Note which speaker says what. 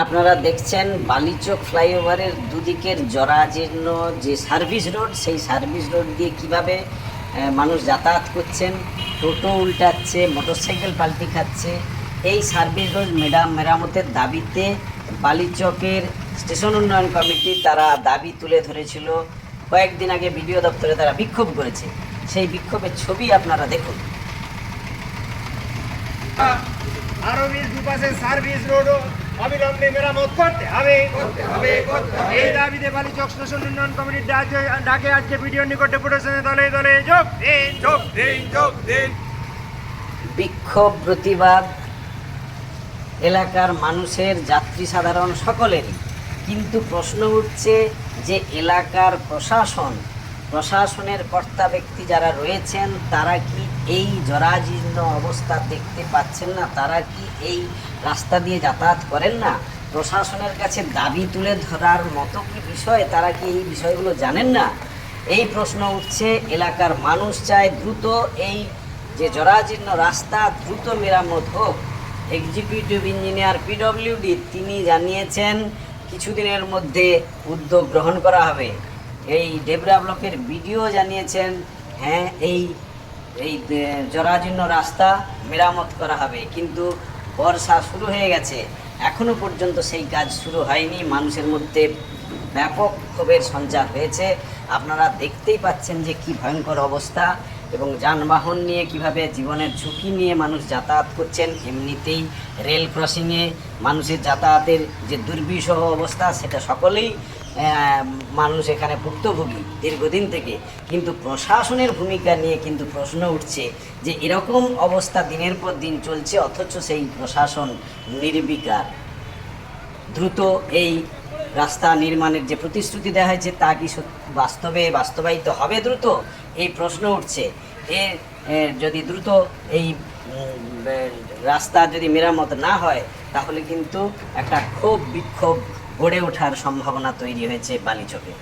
Speaker 1: আপনারা দেখছেন বালিচক ফ্লাইওভারের দুদিকের জরাজীর্ণ যে সার্ভিস রোড, সেই সার্ভিস রোড দিয়ে কিভাবে মানুষ যাতায়াত করছেন, টোটো উল্টাচ্ছে, মোটরসাইকেল পাল্টি খাচ্ছে। এই সার্ভিস রোড মেরামতের দাবিতে বালিচকের স্টেশন উন্নয়ন কমিটি তারা দাবি তুলে ধরেছিল। কয়েকদিন আগে বিডিও দপ্তরে তারা বিক্ষোভ করেছে। সেই বিক্ষোভের ছবি আপনারা দেখুন।
Speaker 2: আরো দুপাশে সার্ভিস রোড অবিলম্বে মেরামত করতে হবে। এই দাবিতে বালিচক স্টেশন উন্নয়ন কমিটির ডাকে আজকে ভিডিও নিকটে প্রদর্শনে দলে দলে যোগ দিন।
Speaker 1: বিক্ষোভ প্রতিবাদ এলাকার মানুষের, যাত্রী সাধারণ সকলেরই, কিন্তু প্রশ্ন উঠছে যে এলাকার প্রশাসনের কর্তা ব্যক্তি যারা রয়েছেন তারা কি এই জরাজীর্ণ অবস্থা দেখতে পাচ্ছেন না? তারা কি এই রাস্তা দিয়ে যাতায়াত করেন না? প্রশাসনের কাছে দাবি তুলে ধরার মতো কি বিষয়, তারা কি এই বিষয়গুলো জানেন না? এই প্রশ্ন উঠছে। এলাকার মানুষ চায় দ্রুত এই যে জরাজীর্ণ রাস্তা দ্রুত মেরামত হোক। এক্সিকিউটিভ ইঞ্জিনিয়ার পিডব্লিউডি তিনি জানিয়েছেন কিছুদিনের মধ্যে উদ্যোগ গ্রহণ করা হবে। এই ডেবরা ব্লকের বিডিও জানিয়েছেন হ্যাঁ এই জরাজীর্ণ রাস্তা মেরামত করা হবে, কিন্তু বর্ষা শুরু হয়ে গেছে, এখনও পর্যন্ত সেই কাজ শুরু হয়নি। মানুষের মধ্যে ব্যাপক ক্ষোভের সঞ্চার হয়েছে। আপনারা দেখতেই পাচ্ছেন যে কি ভয়ঙ্কর অবস্থা, এবং যানবাহন নিয়ে কিভাবে জীবনের ঝুঁকি নিয়ে মানুষ যাতায়াত করছেন। এমনিতেই রেল ক্রসিংয়ে মানুষের যাতায়াতের যে দুর্বিষহ অবস্থা, সেটা সকলেই মানুষ এখানে ভুক্তভোগী দীর্ঘদিন থেকে। কিন্তু প্রশাসনের ভূমিকা নিয়ে কিন্তু প্রশ্ন উঠছে যে এরকম অবস্থা দিনের পর দিন চলছে, অথচ সেই প্রশাসন নির্বিকার। দ্রুত এই রাস্তা নির্মাণের যে প্রতিশ্রুতি দেওয়া হয়েছে তা কি বাস্তবায়িত হবে দ্রুত? এই প্রশ্ন উঠছে। যদি দ্রুত এই রাস্তা যদি মেরামত না হয়, তাহলে কিন্তু একটা বিক্ষোভ গড়ে ওঠার সম্ভাবনা তৈরি হয়েছে বালিচকে।